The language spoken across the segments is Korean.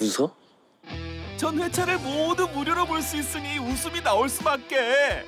웃어? 전 회차를 모두 무료로 볼 수 있으니 웃음이 나올 수밖에.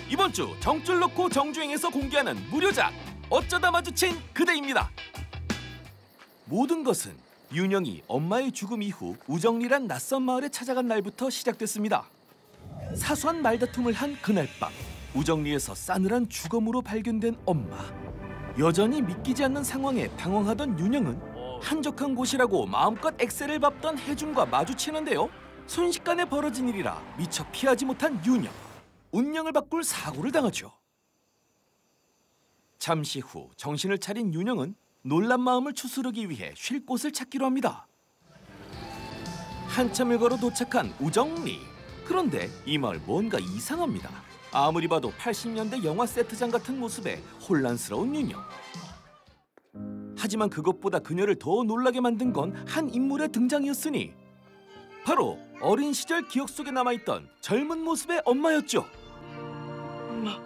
이번 주 정줄 놓고 정주행에서 공개하는 무료작 어쩌다 마주친 그대입니다. 모든 것은 윤영이 엄마의 죽음 이후 우정리란 낯선 마을에 찾아간 날부터 시작됐습니다. 사소한 말다툼을 한 그날 밤, 우정리에서 싸늘한 죽음으로 발견된 엄마. 여전히 믿기지 않는 상황에 당황하던 윤영은 한적한 곳이라고 마음껏 엑셀을 밟던 혜준과 마주치는데요. 순식간에 벌어진 일이라 미처 피하지 못한 윤영. 운명을 바꿀 사고를 당하죠. 잠시 후 정신을 차린 윤영은 놀란 마음을 추스르기 위해 쉴 곳을 찾기로 합니다. 한참을 걸어 도착한 우정리. 그런데 이 마을 뭔가 이상합니다. 아무리 봐도 80년대 영화 세트장 같은 모습에 혼란스러운 윤영. 하지만 그것보다 그녀를 더 놀라게 만든 건 한 인물의 등장이었으니 바로 어린 시절 기억 속에 남아있던 젊은 모습의 엄마였죠. 엄마.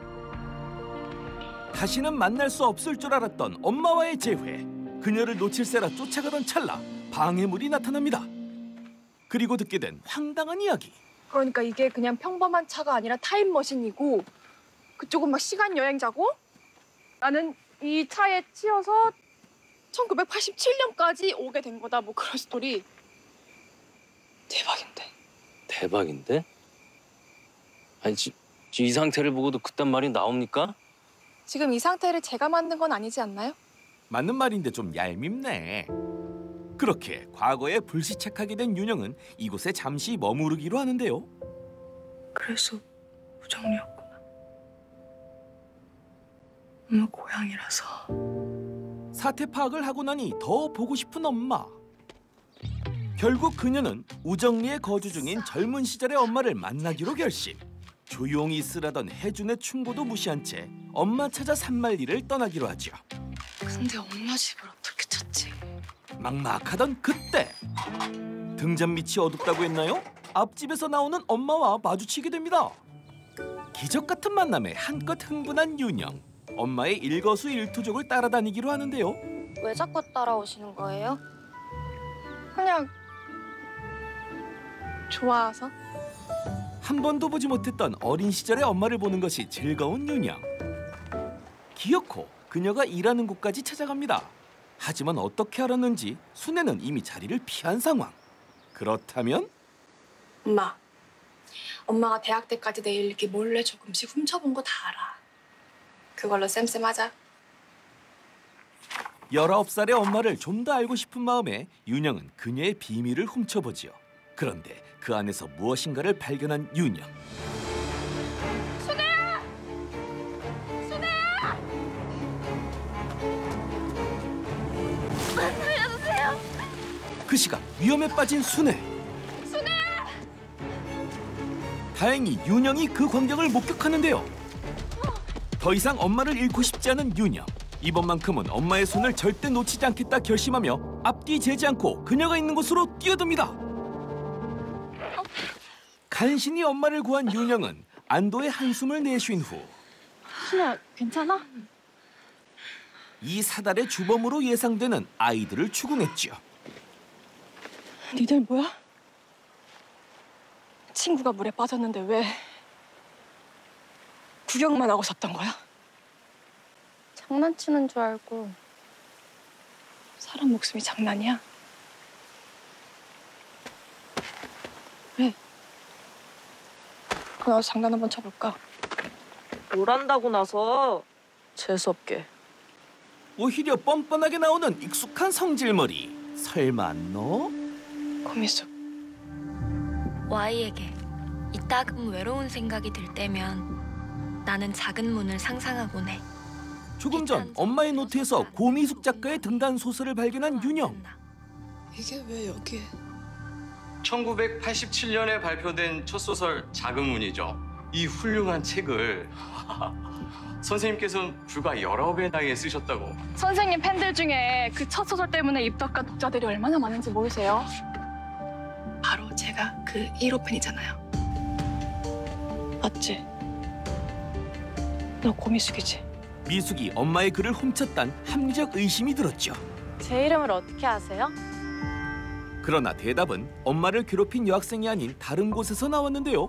다시는 만날 수 없을 줄 알았던 엄마와의 재회. 그녀를 놓칠세라 쫓아가던 찰나 방해물이 나타납니다. 그리고 듣게 된 황당한 이야기. 그러니까 이게 그냥 평범한 차가 아니라 타임머신이고 그쪽은 막 시간 여행자고 나는 이 차에 치여서 1987년까지 오게 된 거다. 뭐 그런 스토리. 대박인데. 대박인데? 아니, 이 상태를 보고도 그딴 말이 나옵니까? 지금 이 상태를 제가 만든 건 아니지 않나요? 맞는 말인데 좀 얄밉네. 그렇게 과거에 불시착하게 된 윤영은 이곳에 잠시 머무르기로 하는데요. 그래서 우정리였구나. 엄마 고향이라서. 사태 파악을 하고 나니 더 보고 싶은 엄마. 결국 그녀는 우정리에 거주 중인 젊은 시절의 엄마를 만나기로 결심. 조용히 쓰라던 혜준의 충고도 무시한 채 엄마 찾아 산말리를 떠나기로 하죠. 근데 엄마 집을 어떻게 찾지? 막막하던 그때 등잔 밑이 어둡다고 했나요? 앞집에서 나오는 엄마와 마주치게 됩니다. 기적 같은 만남에 한껏 흥분한 윤영. 엄마의 일거수일투족을 따라다니기로 하는데요. 왜 자꾸 따라오시는 거예요? 그냥 좋아서. 한 번도 보지 못했던 어린 시절의 엄마를 보는 것이 즐거운 윤영. 기어코 그녀가 일하는 곳까지 찾아갑니다. 하지만 어떻게 알았는지 순애는 이미 자리를 피한 상황. 그렇다면? 엄마가 대학 때까지 내 일기 몰래 조금씩 훔쳐본 거 다 알아. 그걸로 쌤쌤하자. 19살의 엄마를 좀 더 알고 싶은 마음에 윤영은 그녀의 비밀을 훔쳐보지요. 그런데 그 안에서 무엇인가를 발견한 윤영. 순애야! 순애야! 살려주세요. 그 시각 위험에 빠진 순애. 다행히 윤영이 그 광경을 목격하는데요. 더 이상 엄마를 잃고 싶지 않은 윤영. 이번만큼은 엄마의 손을 절대 놓치지 않겠다 결심하며 앞뒤 재지 않고 그녀가 있는 곳으로 뛰어듭니다. 간신히 엄마를 구한 윤영은 안도의 한숨을 내쉰 후 순애야, 괜찮아? 이 사달의 주범으로 예상되는 아이들을 추궁했죠. 니들 뭐야? 친구가 물에 빠졌는데 왜 구경만 하고 섰던 거야? 장난치는 줄 알고. 사람 목숨이 장난이야? 그래. 나도 장난 한번 쳐볼까? 뭘 한다고 나서 재수없게. 오히려 뻔뻔하게 나오는 익숙한 성질머리. 설마 너? 고미숙. Y에게 이따금 외로운 생각이 들 때면 나는 작은 문을 상상하곤 해. 조금 전 엄마의 노트에서 고미숙 작가의 등단 소설을 발견한 윤영. 이게 왜 여기에? 1987년에 발표된 첫 소설 작은 문이죠. 이 훌륭한 책을 선생님께서는 불과 19의 나이에 쓰셨다고. 선생님 팬들 중에 그 첫 소설 때문에 입덕한 독자들이 얼마나 많은지 모르세요? 바로 제가 그 1호 팬이잖아요. 맞지? 너 고미숙이지? 미숙이 엄마의 글을 훔쳤단 합리적 의심이 들었죠. 제 이름을 어떻게 아세요? 그러나 대답은 엄마를 괴롭힌 여학생이 아닌 다른 곳에서 나왔는데요.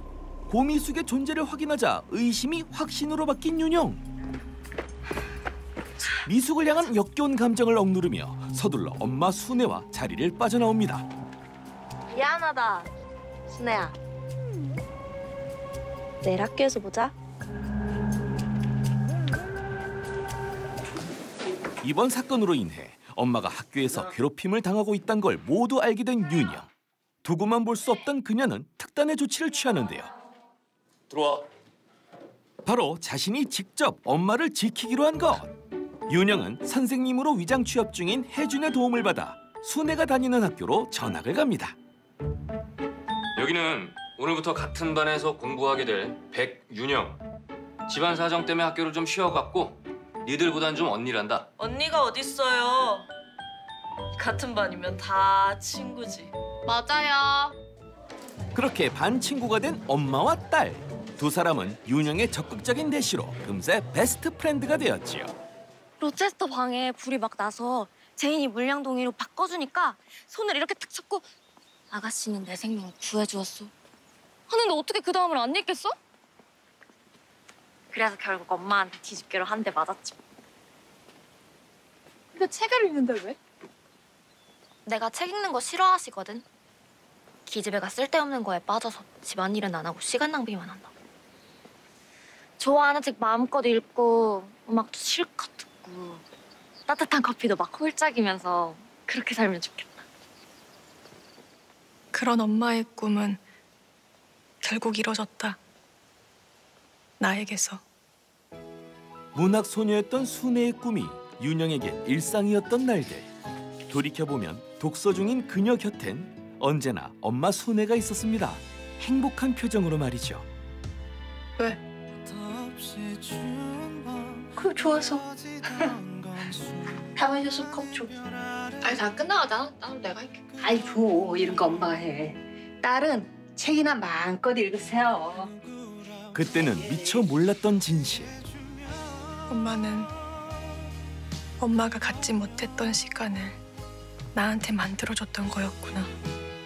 고미숙의 존재를 확인하자 의심이 확신으로 바뀐 윤영. 미숙을 향한 역겨운 감정을 억누르며 서둘러 엄마 순애와 자리를 빠져나옵니다. 미안하다, 순애야. 내일 학교에서 보자. 이번 사건으로 인해 엄마가 학교에서 괴롭힘을 당하고 있다는 걸 모두 알게 된 윤영. 두고만 볼 수 없던 그녀는 특단의 조치를 취하는데요. 들어와. 바로 자신이 직접 엄마를 지키기로 한 것. 윤영은 선생님으로 위장 취업 중인 혜준의 도움을 받아 순애가 다니는 학교로 전학을 갑니다. 여기는 오늘부터 같은 반에서 공부하게 될 백윤영. 집안 사정 때문에 학교를 좀 쉬어갔고 니들보단 좀 언니란다. 언니가 어딨어요? 같은 반이면 다 친구지. 맞아요. 그렇게 반 친구가 된 엄마와 딸. 두 사람은 윤영의 적극적인 대시로 금세 베스트 프렌드가 되었지요. 로체스터 방에 불이 막 나서 제인이 물량동이로 바꿔주니까 손을 이렇게 탁 잡고 아가씨는 내 생명을 구해주었어. 하는데 어떻게 그 다음을 안 읽겠어? 그래서 결국 엄마한테 뒤집개로 한 대 맞았지. 근데 책을 읽는데 왜? 내가 책 읽는 거 싫어하시거든. 기집애가 쓸데없는 거에 빠져서 집안일은 안 하고 시간 낭비만 한다고. 좋아하는 책 마음껏 읽고 음악도 실컷 듣고 따뜻한 커피도 막 홀짝이면서 그렇게 살면 좋겠다. 그런 엄마의 꿈은 결국 이뤄졌다. 나에게서. 문학 소녀였던 순애의 꿈이 윤영에겐 일상이었던 날들. 돌이켜보면 독서 중인 그녀 곁엔 언제나 엄마 순애가 있었습니다. 행복한 표정으로 말이죠. 왜? 그럼 좋아서. 다음에서 컵 줘. 아니 다 끝나가자. 나도 내가 할게. 아이 줘, 이런 거 엄마가 해. 딸은 책이나 마음껏 읽으세요. 그때는 미처 몰랐던 진실. 엄마는 엄마가 갖지 못했던 시간을 나한테 만들어줬던 거였구나.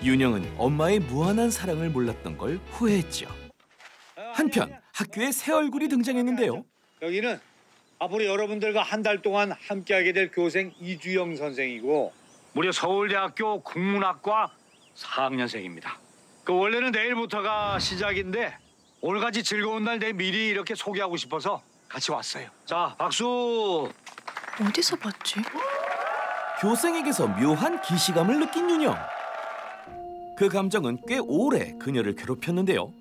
윤영은 엄마의 무한한 사랑을 몰랐던 걸 후회했죠. 한편 학교에 새 얼굴이 등장했는데요. 여기는 앞으로 여러분들과 한 달 동안 함께하게 될 교생 이주영 선생이고 무려 서울대학교 국문학과 4학년생입니다. 원래는 내일부터가 시작인데 오늘같이 즐거운 날 내 미리 이렇게 소개하고 싶어서 같이 왔어요. 자, 박수. 어디서 봤지? 교생에게서 묘한 기시감을 느낀 윤영. 그 감정은 꽤 오래 그녀를 괴롭혔는데요.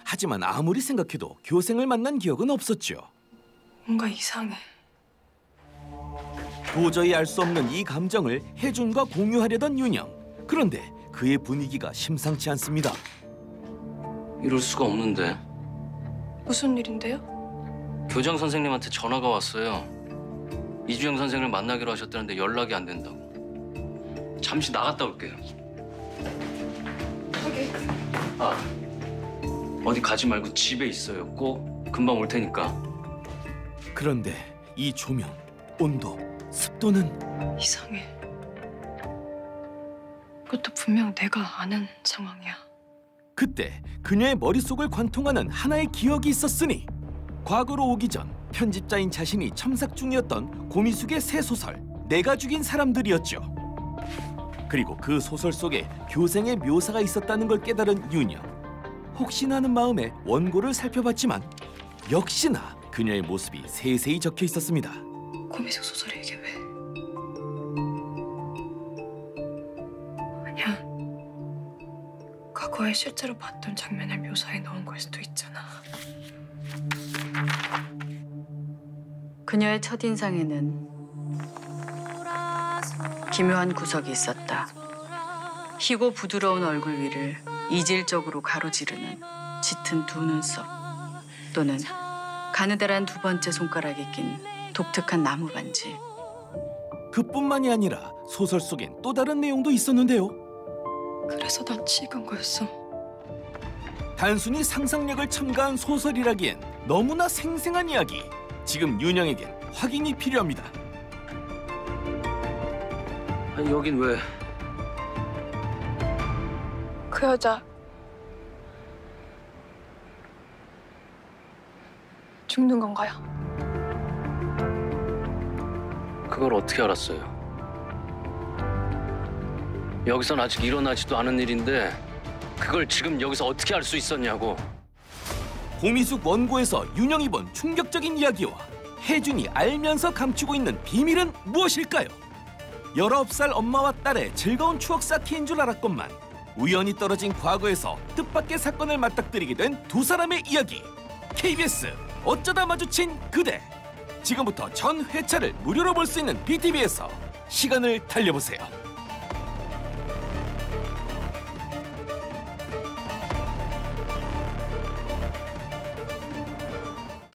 하지만 아무리 생각해도 교생을 만난 기억은 없었죠. 뭔가 이상해. 도저히 알 수 없는 이 감정을 혜준과 공유하려던 윤영. 그런데 그의 분위기가 심상치 않습니다. 이럴 수가 없는데. 무슨 일인데요? 교장 선생님한테 전화가 왔어요. 이주영 선생을 만나기로 하셨다는데 연락이 안 된다고. 잠시 나갔다 올게요. 저기. 아, 어디 가지 말고 집에 있어요. 꼭 금방 올 테니까. 그런데 이 조명, 온도, 습도는 이상해. 그것도 분명 내가 아는 상황이야. 그때 그녀의 머릿속을 관통하는 하나의 기억이 있었으니 과거로 오기 전 편집자인 자신이 첨삭 중이었던 고미숙의 새 소설 내가 죽인 사람들이었죠. 그리고 그 소설 속에 교생의 묘사가 있었다는 걸 깨달은 윤영. 혹시나 하는 마음에 원고를 살펴봤지만 역시나 그녀의 모습이 세세히 적혀 있었습니다. 고미숙 소설이 이게 왜? 아니야. 과거에 실제로 봤던 장면을 묘사해 넣은 걸 수도 있잖아. 그녀의 첫인상에는 기묘한 구석이 있었다. 희고 부드러운 얼굴 위를 이질적으로 가로지르는 짙은 두 눈썹, 또는 가느다란 두 번째 손가락에 낀 독특한 나무 반지. 그뿐만이 아니라 소설 속엔 또 다른 내용도 있었는데요. 그래서 난 찍은 거였어. 단순히 상상력을 첨가한 소설이라기엔 너무나 생생한 이야기. 지금 윤영에겐 확인이 필요합니다. 아니, 여긴 왜? 그 여자 죽는 건가요? 그걸 어떻게 알았어요? 여기선 아직 일어나지도 않은 일인데 그걸 지금 여기서 어떻게 알 수 있었냐고. 고미숙 원고에서 윤영이 본 충격적인 이야기와 혜준이 알면서 감추고 있는 비밀은 무엇일까요? 19살 엄마와 딸의 즐거운 추억 쌓기인 줄 알았건만 우연히 떨어진 과거에서 뜻밖의 사건을 맞닥뜨리게 된 두 사람의 이야기. KBS 어쩌다 마주친 그대. 지금부터 전 회차를 무료로 볼 수 있는 BTV에서 시간을 달려보세요.